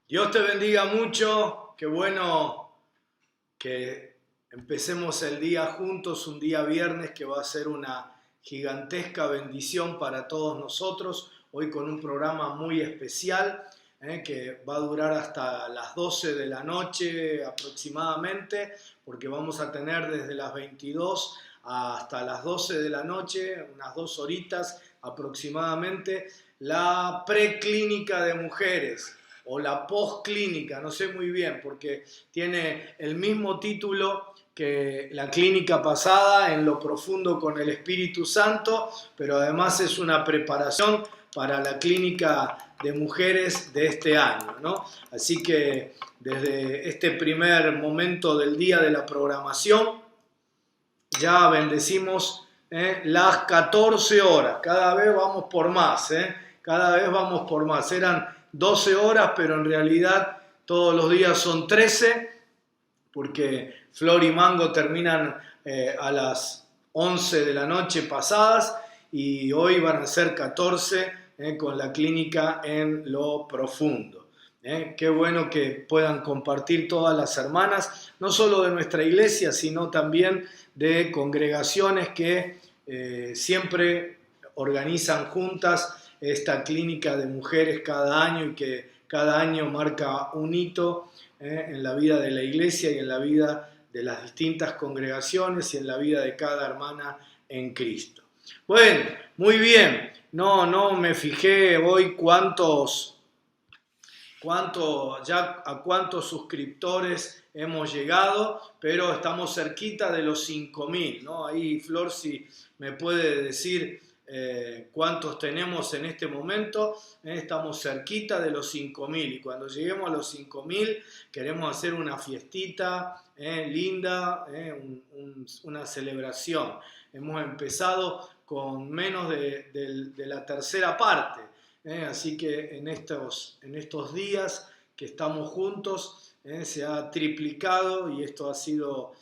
Dios te bendiga mucho, qué bueno que empecemos el día juntos, un día viernes que va a ser una gigantesca bendición para todos nosotros, hoy con un programa muy especial que va a durar hasta las 12 de la noche aproximadamente, porque vamos a tener desde las 22 hasta las 12 de la noche, unas 2 horitas aproximadamente, la preclínica de mujeres o la postclínica, no sé muy bien, porque tiene el mismo título que la clínica pasada, en lo profundo con el Espíritu Santo, pero además es una preparación para la clínica de mujeres de este año, ¿no? Así que desde este primer momento del día de la programación, ya bendecimos las 14 horas, cada vez vamos por más, cada vez vamos por más, eran 12 horas, pero en realidad todos los días son 13, porque Flor y Mango terminan a las 11 de la noche pasadas y hoy van a ser 14 con la clínica en lo profundo. Qué bueno que puedan compartir todas las hermanas, no solo de nuestra iglesia, sino también de congregaciones que siempre organizan juntas esta clínica de mujeres cada año y que cada año marca un hito en la vida de la iglesia y en la vida de las distintas congregaciones y en la vida de cada hermana en Cristo. Bueno, muy bien, no me fijé hoy a cuántos suscriptores hemos llegado, pero estamos cerquita de los 5.000, ¿no? Ahí Flor, si me puede decir cuántos tenemos en este momento, estamos cerquita de los 5.000 y cuando lleguemos a los 5.000 queremos hacer una fiestita linda, una celebración. Hemos empezado con menos de la tercera parte. Así que en estos días que estamos juntos se ha triplicado y esto ha sido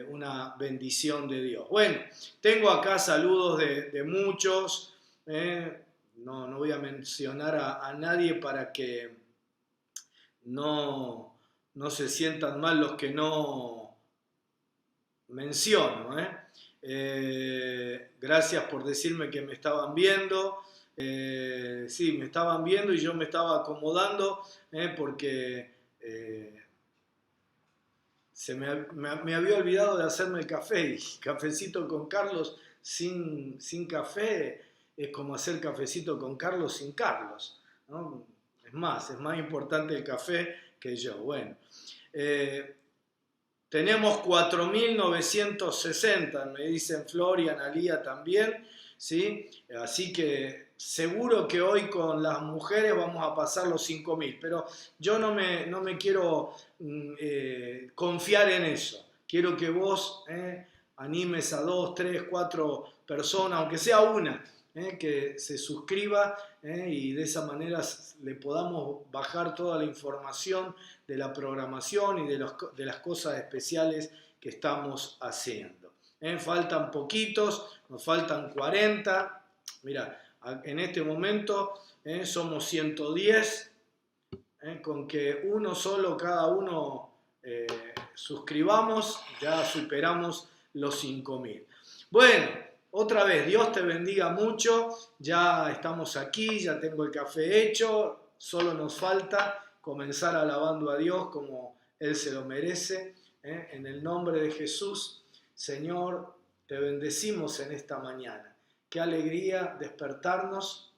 una bendición de Dios. Bueno, tengo acá saludos de muchos, no voy a mencionar a nadie para que no se sientan mal los que no menciono. Gracias por decirme que me estaban viendo. Sí, me estaban viendo y yo me estaba acomodando porque me había olvidado de hacerme el café y cafecito con Carlos sin café es como hacer cafecito con Carlos sin Carlos, ¿no? Es más importante el café que yo. Bueno, tenemos 4.960, me dicen Flor y Analía también, ¿sí? Así que seguro que hoy con las mujeres vamos a pasar los 5.000, pero yo no me quiero confiar en eso. Quiero que vos animes a 2, 3, 4 personas, aunque sea una, que se suscriba y de esa manera le podamos bajar toda la información de la programación y de las cosas especiales que estamos haciendo. Faltan poquitos, nos faltan 40. Mira, en este momento somos 110, con que uno solo, cada uno suscribamos, ya superamos los 5.000. Bueno, otra vez, Dios te bendiga mucho, ya estamos aquí, ya tengo el café hecho, solo nos falta comenzar alabando a Dios como Él se lo merece. En el nombre de Jesús, Señor, te bendecimos en esta mañana. Qué alegría despertarnos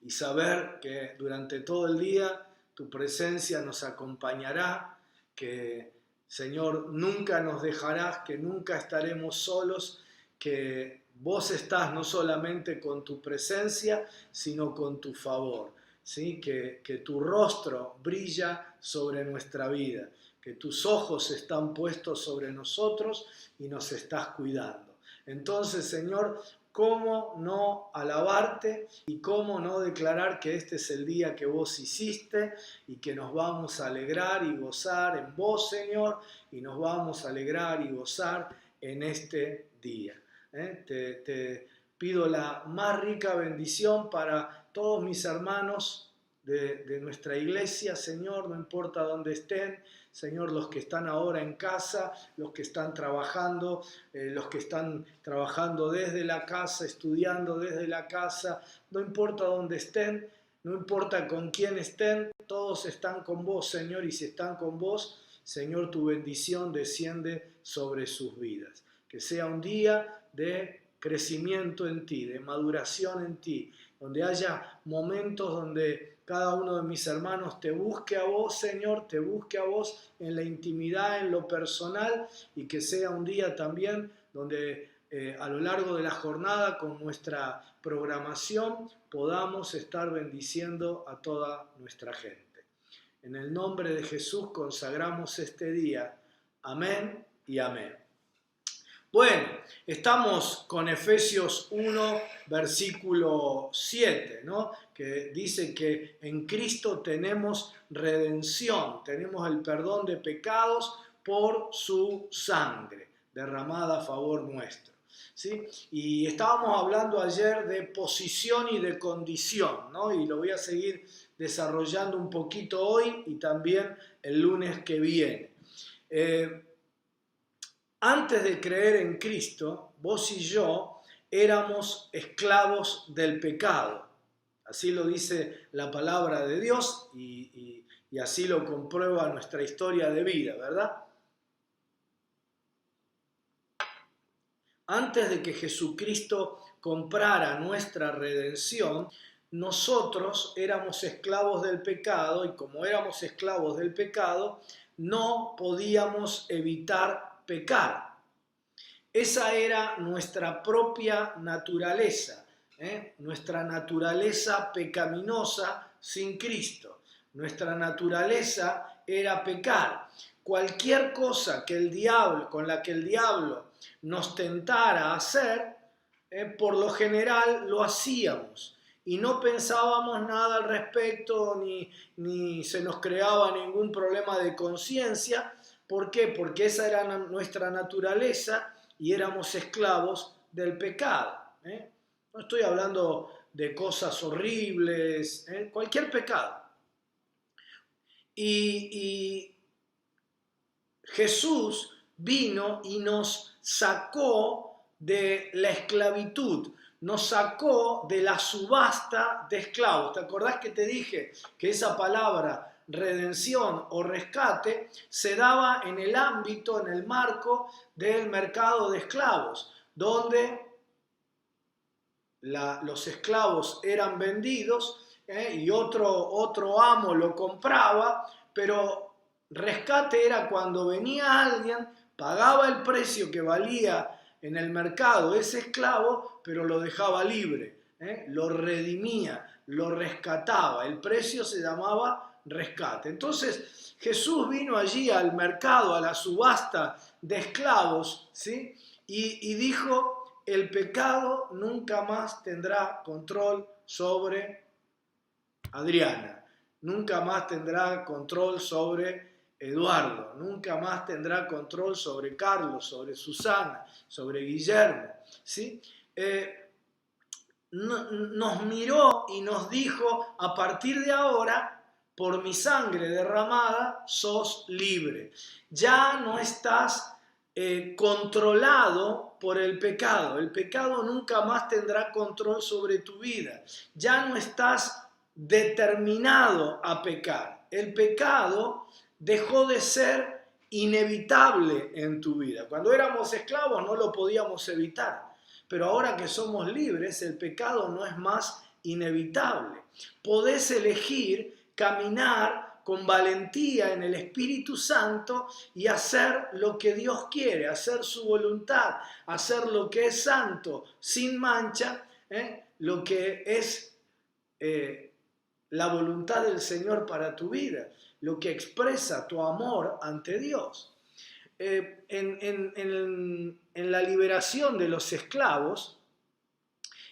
y saber que durante todo el día tu presencia nos acompañará, que, Señor, nunca nos dejarás, que nunca estaremos solos, que vos estás no solamente con tu presencia, sino con tu favor, ¿sí? Que tu rostro brilla sobre nuestra vida, que tus ojos están puestos sobre nosotros y nos estás cuidando. Entonces, Señor, ¿cómo no alabarte y cómo no declarar que este es el día que vos hiciste y que nos vamos a alegrar y gozar en vos, Señor, y nos vamos a alegrar y gozar en este día? Te pido la más rica bendición para todos mis hermanos de nuestra iglesia, Señor, no importa dónde estén, Señor, los que están ahora en casa, los que están trabajando desde la casa, estudiando desde la casa, no importa dónde estén, no importa con quién estén, todos están con vos, Señor, y si están con vos, Señor, tu bendición desciende sobre sus vidas. Que sea un día de crecimiento en ti, de maduración en ti, donde haya momentos donde cada uno de mis hermanos te busque a vos, Señor, te busque a vos en la intimidad, en lo personal, y que sea un día también donde a lo largo de la jornada con nuestra programación podamos estar bendiciendo a toda nuestra gente. En el nombre de Jesús consagramos este día. Amén y amén. Bueno, estamos con Efesios 1, versículo 7, ¿no? Que dice que en Cristo tenemos redención, tenemos el perdón de pecados por su sangre derramada a favor nuestro, ¿sí? Y estábamos hablando ayer de posición y de condición, ¿no? Y lo voy a seguir desarrollando un poquito hoy y también el lunes que viene. Antes de creer en Cristo, vos y yo éramos esclavos del pecado. Así lo dice la palabra de Dios y así lo comprueba nuestra historia de vida, ¿verdad? Antes de que Jesucristo comprara nuestra redención, nosotros éramos esclavos del pecado y como éramos esclavos del pecado, no podíamos evitar pecar. Esa era nuestra propia naturaleza, nuestra naturaleza pecaminosa sin Cristo. Nuestra naturaleza era pecar. Cualquier cosa que con la que el diablo nos tentara a hacer, por lo general lo hacíamos. Y no pensábamos nada al respecto, ni se nos creaba ningún problema de conciencia. ¿Por qué? Porque esa era nuestra naturaleza y éramos esclavos del pecado. No estoy hablando de cosas horribles, cualquier pecado. Y Jesús vino y nos sacó de la esclavitud, nos sacó de la subasta de esclavos. ¿Te acordás que te dije que esa palabra redención o rescate se daba en el ámbito, en el marco del mercado de esclavos, donde los esclavos eran vendidos y otro amo lo compraba, pero rescate era cuando venía alguien, pagaba el precio que valía en el mercado ese esclavo, pero lo dejaba libre, lo redimía, lo rescataba. El precio se llamaba rescate. Entonces Jesús vino allí al mercado, a la subasta de esclavos, ¿sí? y dijo: el pecado nunca más tendrá control sobre Adriana, nunca más tendrá control sobre Eduardo, nunca más tendrá control sobre Carlos, sobre Susana, sobre Guillermo, ¿sí? Nos miró y nos dijo: a partir de ahora, por mi sangre derramada, sos libre. Ya no estás controlado por el pecado. El pecado nunca más tendrá control sobre tu vida. Ya no estás determinado a pecar. El pecado dejó de ser inevitable en tu vida. Cuando éramos esclavos no lo podíamos evitar. Pero ahora que somos libres, el pecado no es más inevitable. Podés elegir caminar con valentía en el Espíritu Santo y hacer lo que Dios quiere, hacer su voluntad, hacer lo que es santo, sin mancha, lo que es la voluntad del Señor para tu vida, lo que expresa tu amor ante Dios. En la liberación de los esclavos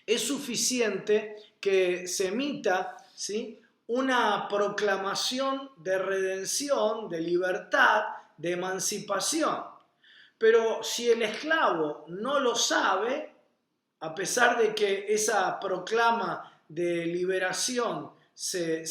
es suficiente que se emita, ¿sí?, una proclamación de redención, de libertad, de emancipación. Pero si el esclavo no lo sabe, a pesar de que esa proclama de liberación se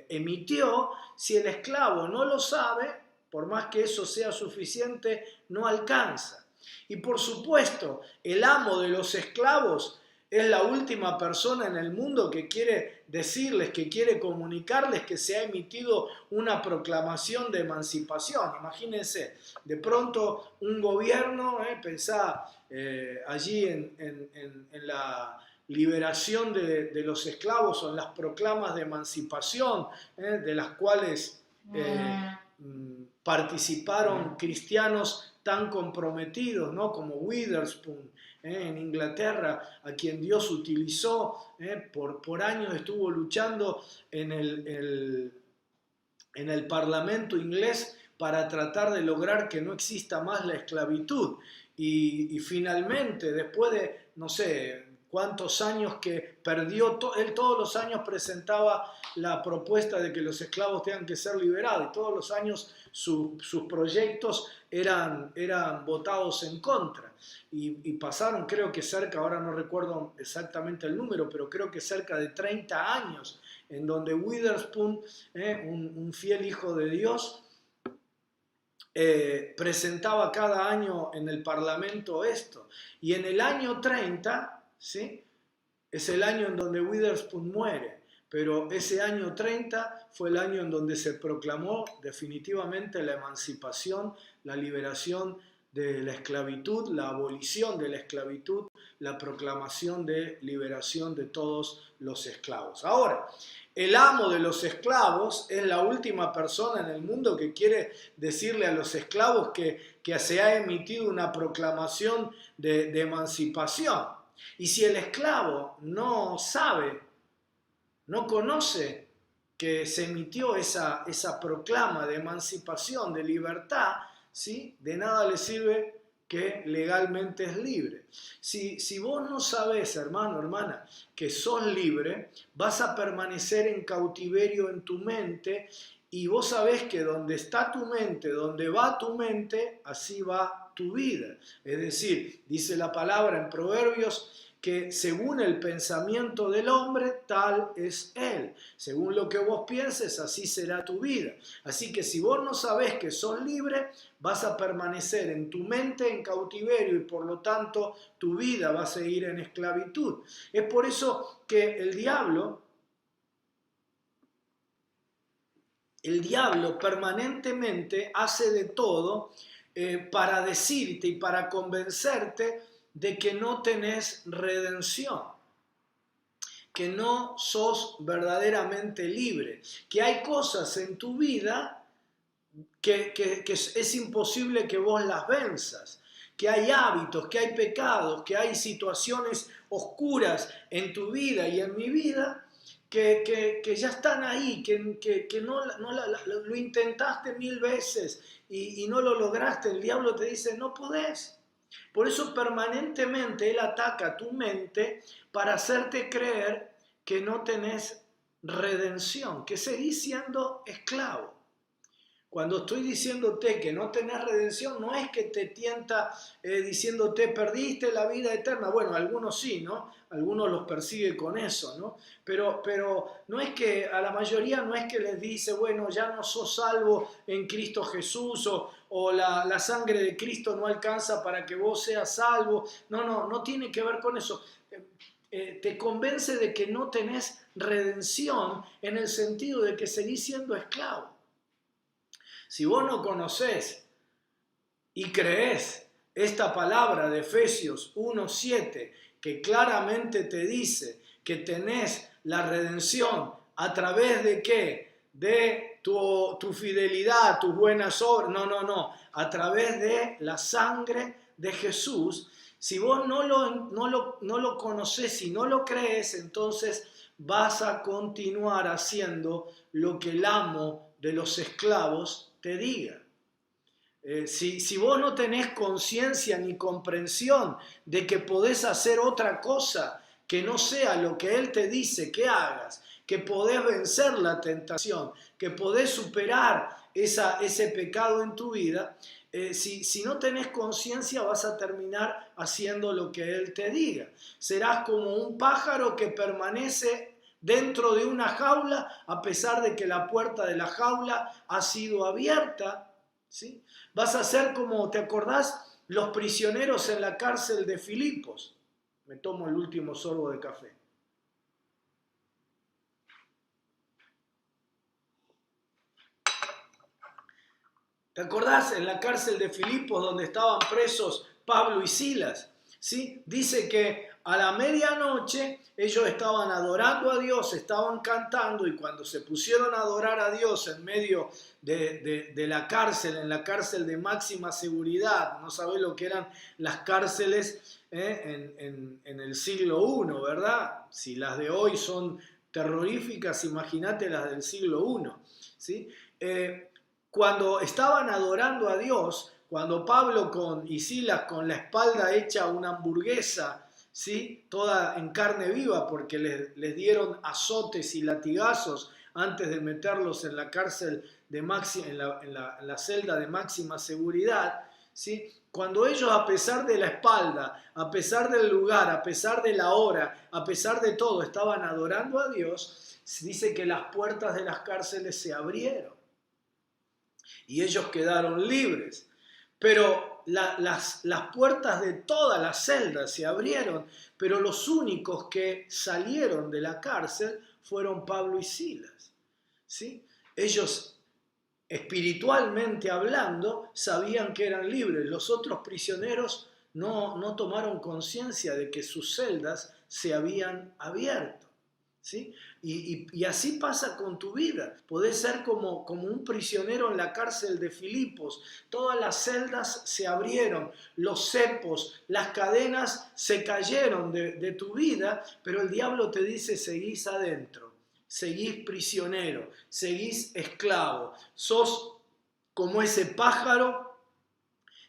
emitió, si el esclavo no lo sabe, por más que eso sea suficiente, no alcanza. Y por supuesto, el amo de los esclavos es la última persona en el mundo que quiere decirles, que quiere comunicarles que se ha emitido una proclamación de emancipación. Imagínense, de pronto un gobierno, pensá allí en la liberación de los esclavos o en las proclamas de emancipación, de las cuales participaron cristianos tan comprometidos, ¿no? Como Witherspoon, en Inglaterra, a quien Dios utilizó, por años estuvo luchando en el Parlamento inglés para tratar de lograr que no exista más la esclavitud. Y finalmente, después de, no sé, cuántos años que perdió, él todos los años presentaba la propuesta de que los esclavos tengan que ser liberados, y todos los años sus proyectos eran votados en contra. Y pasaron, creo que cerca, ahora no recuerdo exactamente el número, pero creo que cerca de 30 años, en donde Witherspoon, un fiel hijo de Dios, presentaba cada año en el Parlamento esto. Y en el año 30, ¿sí?, es el año en donde Witherspoon muere, pero ese año 30 fue el año en donde se proclamó definitivamente la emancipación, la liberación de la esclavitud, la abolición de la esclavitud, la proclamación de liberación de todos los esclavos. Ahora, el amo de los esclavos es la última persona en el mundo que quiere decirle a los esclavos que se ha emitido una proclamación de emancipación. Y si el esclavo no sabe, no conoce que se emitió esa proclama de emancipación, de libertad, ¿sí?, de nada le sirve que legalmente es libre. Si vos no sabés, hermano, hermana, que sos libre, vas a permanecer en cautiverio en tu mente, y vos sabés que donde está tu mente, donde va tu mente, así va tu vida. Es decir, dice la palabra en Proverbios que según el pensamiento del hombre, tal es él. Según lo que vos pienses, así será tu vida. Así que si vos no sabés que sos libre, vas a permanecer en tu mente en cautiverio, y por lo tanto tu vida va a seguir en esclavitud. Es por eso que el diablo permanentemente hace de todo para decirte y para convencerte de que no tenés redención, que no sos verdaderamente libre, que hay cosas en tu vida que es imposible que vos las venzas, que hay hábitos, que hay pecados, que hay situaciones oscuras en tu vida y en mi vida que ya están ahí, que lo intentaste 1000 veces y no lo lograste. El diablo te dice, no podés. Por eso permanentemente él ataca tu mente para hacerte creer que no tenés redención, que seguís siendo esclavo. Cuando estoy diciéndote que no tenés redención, no es que te tienta diciéndote perdiste la vida eterna. Bueno, algunos sí, ¿no? Algunos los persigue con eso, ¿no? Pero no es que, a la mayoría no es que les dice, bueno, ya no sos salvo en Cristo Jesús, o la sangre de Cristo no alcanza para que vos seas salvo. No tiene que ver con eso. Te convence de que no tenés redención en el sentido de que seguís siendo esclavo. Si vos no conocés y creés esta palabra de Efesios 1:7, que claramente te dice que tenés la redención a través de ¿qué? De tu fidelidad, tus buenas obras. No. A través de la sangre de Jesús. Si vos no lo conocés y no lo crees, entonces vas a continuar haciendo lo que el amo de los esclavos te diga. Si vos no tenés conciencia ni comprensión de que podés hacer otra cosa que no sea lo que Él te dice que hagas, que podés vencer la tentación, que podés superar ese pecado en tu vida, Si no tenés conciencia, vas a terminar haciendo lo que Él te diga. Serás como un pájaro que permanece dentro de una jaula a pesar de que la puerta de la jaula ha sido abierta, ¿sí? Vas a ser como, ¿te acordás? Los prisioneros en la cárcel de Filipos. Me tomo el último sorbo de café. ¿Te acordás? En la cárcel de Filipos, donde estaban presos Pablo y Silas, ¿sí? Dice que a la medianoche ellos estaban adorando a Dios, estaban cantando, y cuando se pusieron a adorar a Dios en medio de la cárcel, en la cárcel de máxima seguridad, no sabés lo que eran las cárceles en el siglo I, ¿verdad? Si las de hoy son terroríficas, imagínate las del siglo I, ¿sí? Cuando estaban adorando a Dios, cuando Pablo y Silas con la espalda hecha una hamburguesa, ¿sí? Toda en carne viva, porque les dieron azotes y latigazos antes de meterlos en la cárcel en la celda de máxima seguridad, ¿sí? Cuando ellos, a pesar de la espalda, a pesar del lugar, a pesar de la hora, a pesar de todo, estaban adorando a Dios, dice que las puertas de las cárceles se abrieron y ellos quedaron libres. Pero las puertas de todas las celdas se abrieron, pero los únicos que salieron de la cárcel fueron Pablo y Silas, ¿sí? Ellos, espiritualmente hablando, sabían que eran libres. Los otros prisioneros no tomaron conciencia de que sus celdas se habían abierto, ¿sí? Y así pasa con tu vida. Podés ser como un prisionero en la cárcel de Filipos. Todas las celdas se abrieron, los cepos, las cadenas se cayeron de tu vida, pero el diablo te dice: seguís adentro, seguís prisionero, seguís esclavo. Sos como ese pájaro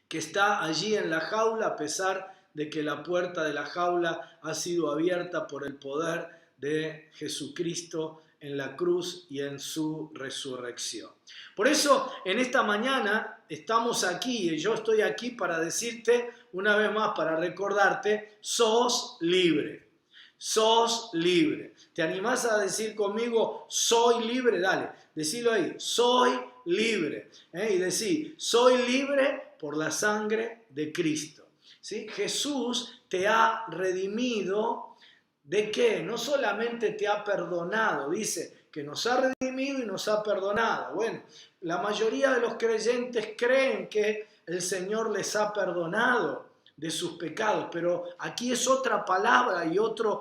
que está allí en la jaula a pesar de que la puerta de la jaula ha sido abierta por el poder de Jesucristo en la cruz y en su resurrección. Por eso, en esta mañana estamos aquí, y yo estoy aquí para decirte una vez más, para recordarte: sos libre. Sos libre. ¿Te animás a decir conmigo: soy libre? Dale, decilo ahí: soy libre. Y decir: soy libre por la sangre de Cristo, ¿sí? Jesús te ha redimido. ¿De qué? No solamente te ha perdonado, dice que nos ha redimido y nos ha perdonado. Bueno, la mayoría de los creyentes creen que el Señor les ha perdonado de sus pecados, pero aquí es otra palabra y otra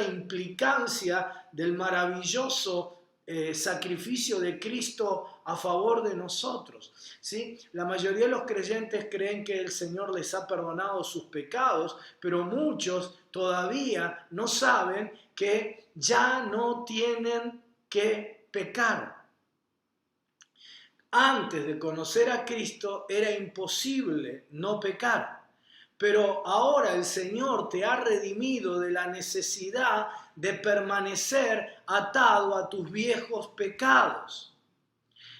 implicancia del maravilloso sacrificio de Cristo a favor de nosotros, ¿sí? La mayoría de los creyentes creen que el Señor les ha perdonado sus pecados, pero muchos todavía no saben que ya no tienen que pecar. Antes de conocer a Cristo era imposible no pecar. Pero ahora el Señor te ha redimido de la necesidad de permanecer atado a tus viejos pecados.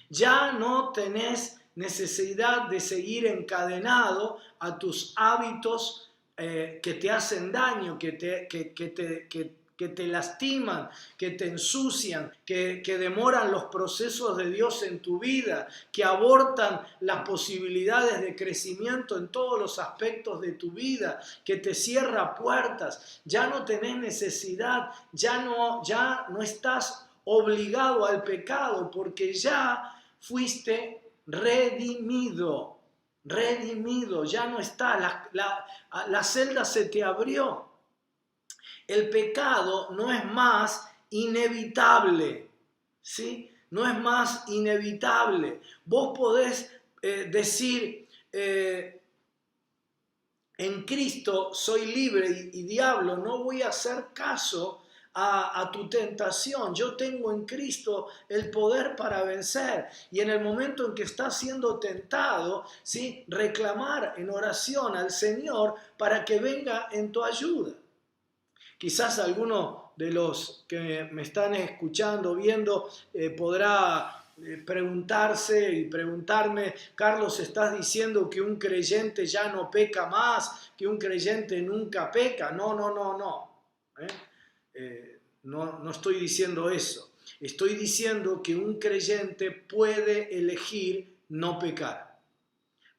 Ya no tenés necesidad de seguir encadenado a tus hábitos que te hacen daño, que te lastiman, que te ensucian, que demoran los procesos de Dios en tu vida, que abortan las posibilidades de crecimiento en todos los aspectos de tu vida, que te cierra puertas. Ya no tenés necesidad, ya no estás obligado al pecado, porque ya fuiste redimido, ya no está, la celda se te abrió. El pecado no es más inevitable, ¿sí? No es más inevitable. Vos podés decir, en Cristo soy libre y diablo, no voy a hacer caso a tu tentación. Yo tengo en Cristo el poder para vencer. Y en el momento en que estás siendo tentado, ¿sí? Reclamar en oración al Señor para que venga en tu ayuda. Quizás alguno de los que me están escuchando, viendo, podrá preguntarse y preguntarme: Carlos, ¿estás diciendo que un creyente ya no peca más, que un creyente nunca peca? No, no, no, no. No estoy diciendo eso. Estoy diciendo que un creyente puede elegir no pecar,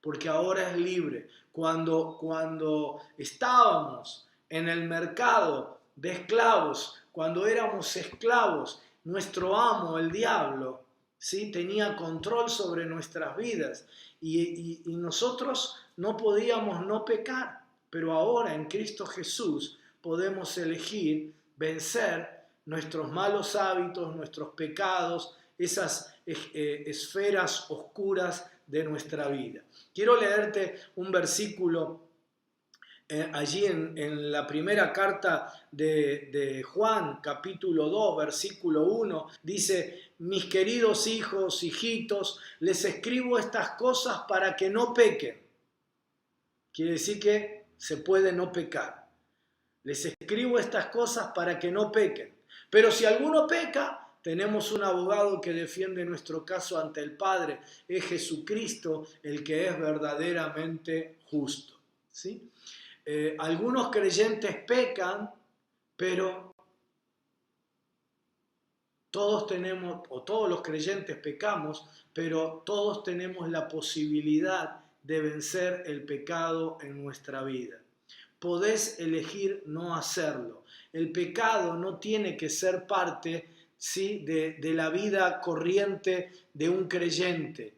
porque ahora es libre. Cuando estábamos en el mercado de esclavos, cuando éramos esclavos, nuestro amo, el diablo, ¿sí?, tenía control sobre nuestras vidas y nosotros no podíamos no pecar, pero ahora en Cristo Jesús podemos elegir vencer nuestros malos hábitos, nuestros pecados, esas esferas oscuras de nuestra vida. Quiero leerte un versículo allí en la primera carta de Juan, capítulo 2, versículo 1, dice: mis queridos hijos, hijitos, les escribo estas cosas para que no pequen. Quiere decir que se puede no pecar. Les escribo estas cosas para que no pequen. Pero si alguno peca, tenemos un abogado que defiende nuestro caso ante el Padre. Es Jesucristo, el que es verdaderamente justo, ¿sí? Algunos creyentes pecan, pero todos los creyentes pecamos, pero todos tenemos la posibilidad de vencer el pecado en nuestra vida. Podés elegir no hacerlo. El pecado no tiene que ser parte, ¿sí?, de la vida corriente de un creyente.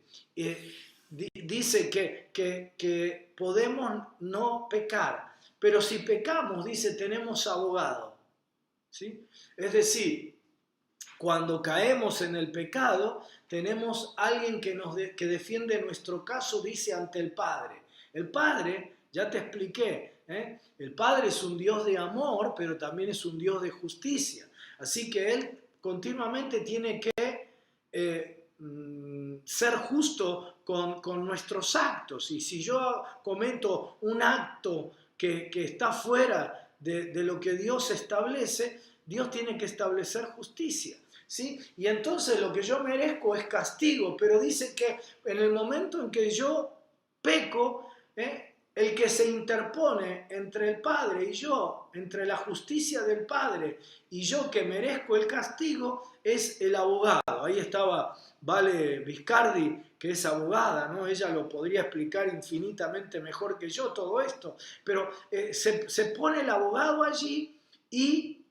Dice que podemos no pecar, pero si pecamos, dice, tenemos abogado, ¿sí? Es decir, cuando caemos en el pecado, tenemos alguien que defiende nuestro caso, dice, ante el Padre. El Padre, ya te expliqué, el Padre es un Dios de amor, pero también es un Dios de justicia. Así que Él continuamente tiene que ser justo con nuestros actos. Y si yo cometo un acto que está fuera de lo que Dios establece, Dios tiene que establecer justicia, ¿sí? Y entonces lo que yo merezco es castigo, pero dice que en el momento en que yo peco, el que se interpone entre el Padre y yo, entre la justicia del Padre y yo que merezco el castigo, es el abogado. Ahí estaba Vale Viscardi, que es abogada, ¿no? Ella lo podría explicar infinitamente mejor que yo todo esto, pero se pone el abogado allí y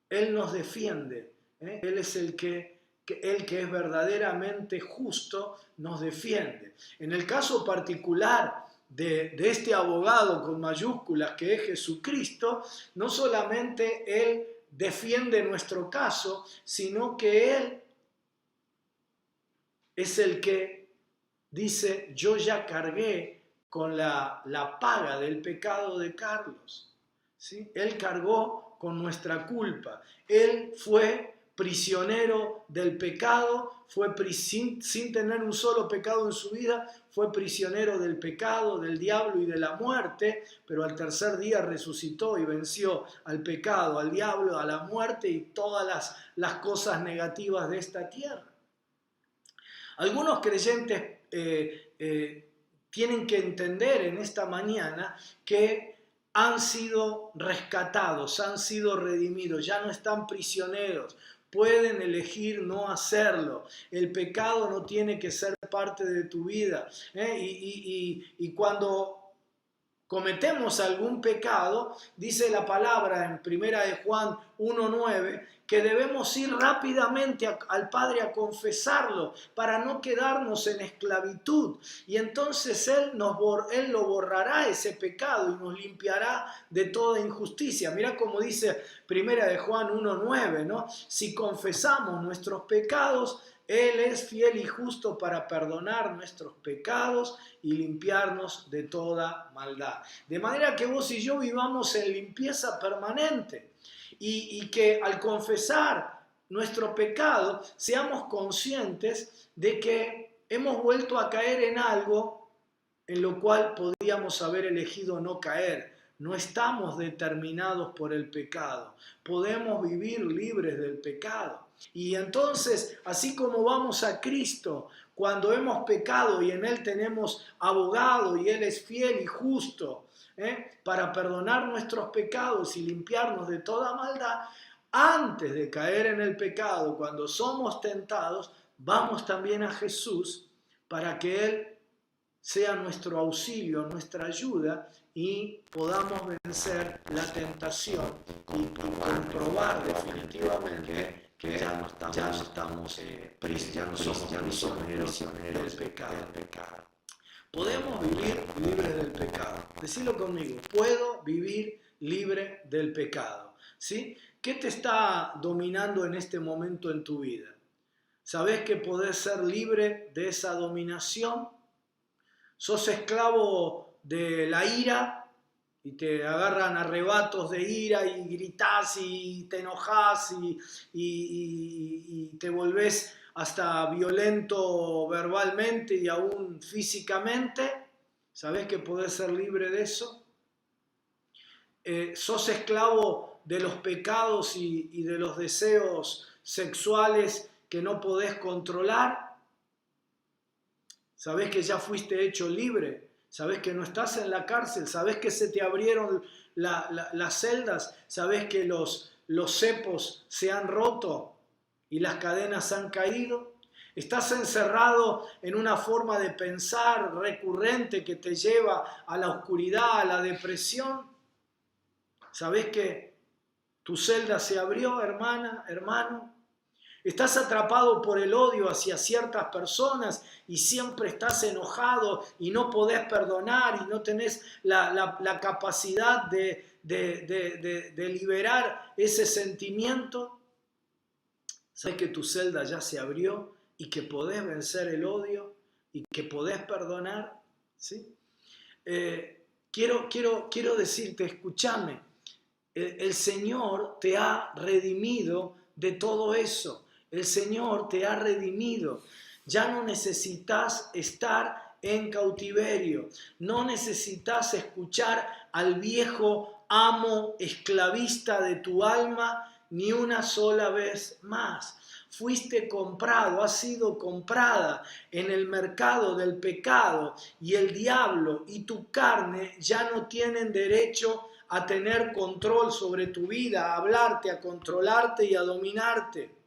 Él nos defiende. Él es el que es verdaderamente justo, nos defiende. En el caso particular de este abogado con mayúsculas que es Jesucristo, no solamente Él defiende nuestro caso, sino que Él es el que dice: yo ya cargué con la paga del pecado de Carlos, ¿sí? Él cargó con nuestra culpa. Él fue prisionero del pecado, sin tener un solo pecado en su vida, fue prisionero del pecado, del diablo y de la muerte, pero al tercer día resucitó y venció al pecado, al diablo, a la muerte y todas las cosas negativas de esta tierra. Algunos creyentes tienen que entender en esta mañana que han sido rescatados, han sido redimidos, ya no están prisioneros, pueden elegir no hacerlo. El pecado no tiene que ser parte de tu vida. Y cuando cometemos algún pecado, dice la palabra en 1 de Juan 1:9, que debemos ir rápidamente al Padre a confesarlo para no quedarnos en esclavitud. Y entonces Él lo borrará ese pecado y nos limpiará de toda injusticia. Mira cómo dice 1 de Juan 1:9, ¿no? Si confesamos nuestros pecados, Él es fiel y justo para perdonar nuestros pecados y limpiarnos de toda maldad. De manera que vos y yo vivamos en limpieza permanente y que al confesar nuestro pecado seamos conscientes de que hemos vuelto a caer en algo en lo cual podíamos haber elegido no caer. no estamos determinados por el pecado. Podemos vivir libres del pecado. Y entonces, así como vamos a Cristo, cuando hemos pecado y en Él tenemos abogado y Él es fiel y justo, para perdonar nuestros pecados y limpiarnos de toda maldad, antes de caer en el pecado, cuando somos tentados, vamos también a Jesús para que Él sea nuestro auxilio, nuestra ayuda y podamos vencer la tentación y comprobar definitivamente que ya no estamos prisioneros del pecado. Podemos vivir libres del pecado. Decilo conmigo, puedo vivir libre del pecado. ¿Sí? ¿Qué te está dominando en este momento en tu vida? ¿Sabés que podés ser libre de esa dominación? ¿Sos esclavo de la ira y te agarran arrebatos de ira y gritás y te enojás y te volvés hasta violento verbalmente y aún físicamente? ¿Sabés que podés ser libre de eso? ¿Sos esclavo de los pecados y de los deseos sexuales que no podés controlar? ¿Sabés que ya fuiste hecho libre? ¿Sabés que no estás en la cárcel? ¿Sabés que se te abrieron las celdas? ¿Sabés que los cepos se han roto y las cadenas han caído? ¿Estás encerrado en una forma de pensar recurrente que te lleva a la oscuridad, a la depresión? ¿Sabés que tu celda se abrió, hermana, hermano? Estás atrapado por el odio hacia ciertas personas y siempre estás enojado y no podés perdonar y no tenés la capacidad de liberar ese sentimiento. ¿Sabes que tu celda ya se abrió y que podés vencer el odio y que podés perdonar? ¿Sí? Quiero decirte, escúchame, el Señor te ha redimido de todo eso. El Señor te ha redimido. Ya no necesitas estar en cautiverio. No necesitas escuchar al viejo amo esclavista de tu alma ni una sola vez más. Fuiste comprado, has sido comprada en el mercado del pecado y el diablo y tu carne ya no tienen derecho a tener control sobre tu vida, a hablarte, a controlarte y a dominarte.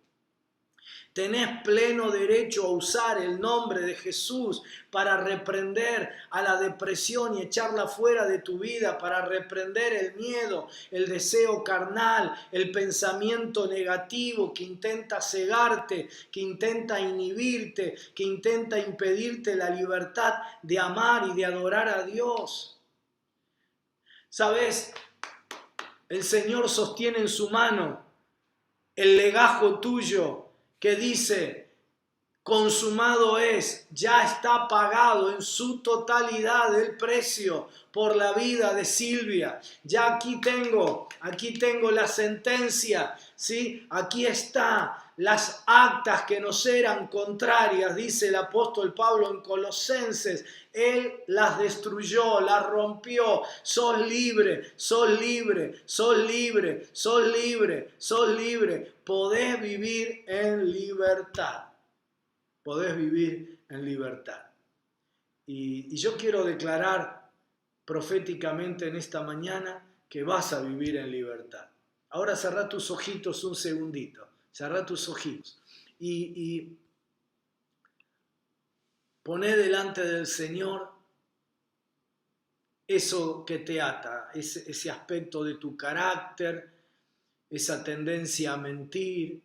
Tenés pleno derecho a usar el nombre de Jesús para reprender a la depresión y echarla fuera de tu vida, para reprender el miedo, el deseo carnal, el pensamiento negativo que intenta cegarte, que intenta inhibirte, que intenta impedirte la libertad de amar y de adorar a Dios. ¿Sabes? El Señor sostiene en su mano el legajo tuyo que dice, consumado es, ya está pagado en su totalidad el precio por la vida de Silvia. Ya aquí tengo la sentencia, ¿sí? Aquí está las actas que nos eran contrarias, dice el apóstol Pablo en Colosenses. Él las destruyó, las rompió. Sos libre, sos libre, sos libre, sos libre, sos libre. Podés vivir en libertad. Podés vivir en libertad. Y yo quiero declarar proféticamente en esta mañana que vas a vivir en libertad. Ahora cerrá tus ojitos un segundito. Cerrá tus ojitos. Y poné delante del Señor eso que te ata, ese aspecto de tu carácter, esa tendencia a mentir,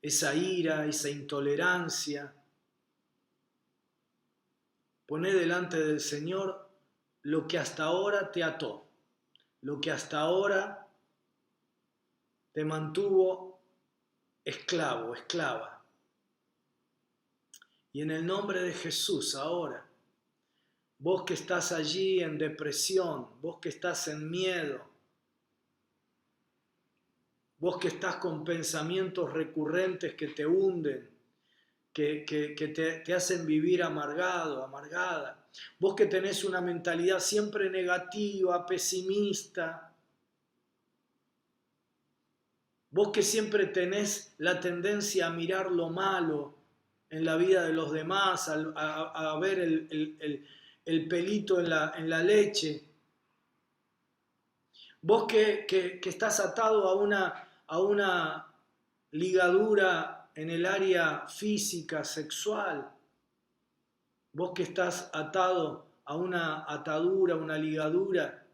esa ira, esa intolerancia. Poné delante del Señor lo que hasta ahora te ató, lo que hasta ahora te mantuvo esclavo, esclava. Y en el nombre de Jesús ahora, vos que estás allí en depresión, vos que estás en miedo, vos que estás con pensamientos recurrentes que te hunden, que te hacen vivir amargado, amargada. Vos que tenés una mentalidad siempre negativa, pesimista. Vos que siempre tenés la tendencia a mirar lo malo en la vida de los demás, a ver el pelito en la leche. Vos que estás atado a una ligadura en el área física, sexual. Vos que estás atado a una atadura, una ligadura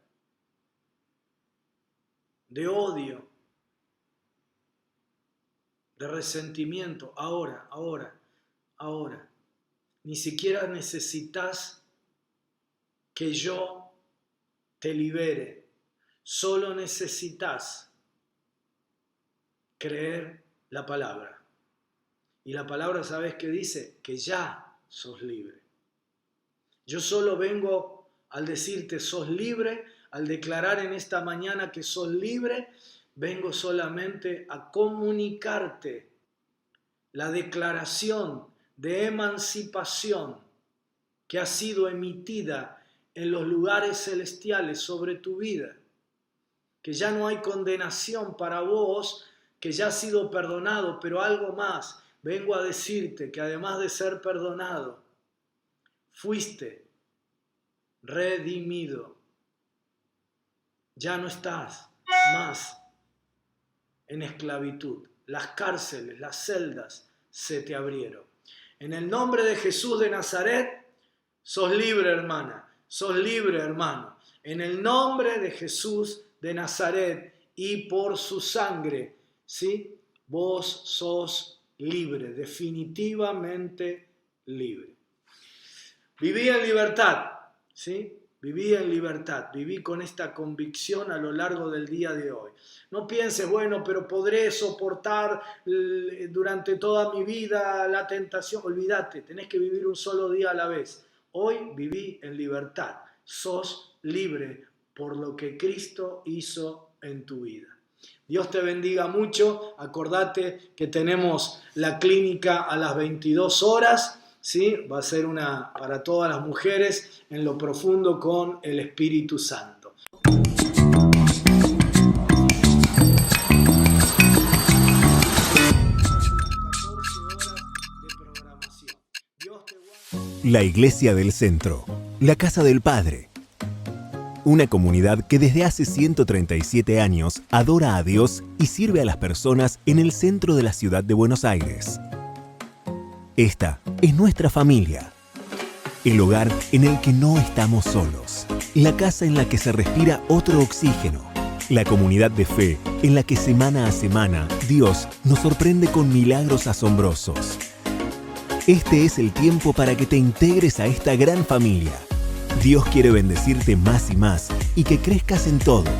de odio, de resentimiento. Ahora. Ni siquiera necesitas que yo te libere. Solo necesitas creer la palabra. Y la palabra, ¿sabes qué dice? Que ya sos libre. Yo solo vengo al decirte sos libre, al declarar en esta mañana que sos libre, vengo solamente a comunicarte la declaración de emancipación que ha sido emitida en los lugares celestiales sobre tu vida. Que ya no hay condenación para vos, que ya has sido perdonado, pero algo más. Vengo a decirte que además de ser perdonado, fuiste redimido. Ya no estás más en esclavitud. Las cárceles, las celdas se te abrieron. En el nombre de Jesús de Nazaret, sos libre, hermana. Sos libre, hermano. En el nombre de Jesús de Nazaret y por su sangre, ¿sí? Vos sos libre, definitivamente libre. Viví en libertad, ¿sí? Viví en libertad, viví con esta convicción a lo largo del día de hoy. No pienses, bueno, pero podré soportar durante toda mi vida la tentación. Olvídate, tenés que vivir un solo día a la vez. Hoy viví en libertad, sos libre por lo que Cristo hizo en tu vida. Dios te bendiga mucho. Acordate que tenemos la clínica a las 22 horas. ¿Sí? Va a ser una para todas las mujeres en lo profundo con el Espíritu Santo. La Iglesia del Centro, la Casa del Padre. Una comunidad que desde hace 137 años adora a Dios y sirve a las personas en el centro de la ciudad de Buenos Aires. Esta es nuestra familia, el hogar en el que no estamos solos, la casa en la que se respira otro oxígeno, la comunidad de fe en la que semana a semana Dios nos sorprende con milagros asombrosos. Este es el tiempo para que te integres a esta gran familia. Dios quiere bendecirte más y más y que crezcas en todo.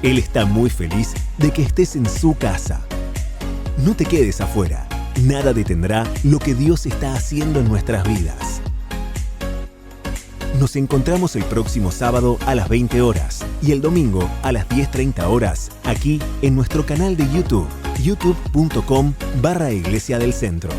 Él está muy feliz de que estés en su casa. No te quedes afuera. Nada detendrá lo que Dios está haciendo en nuestras vidas. Nos encontramos el próximo sábado a las 20 horas y el domingo a las 10:30 horas aquí en nuestro canal de YouTube, youtube.com/Iglesia del Centro.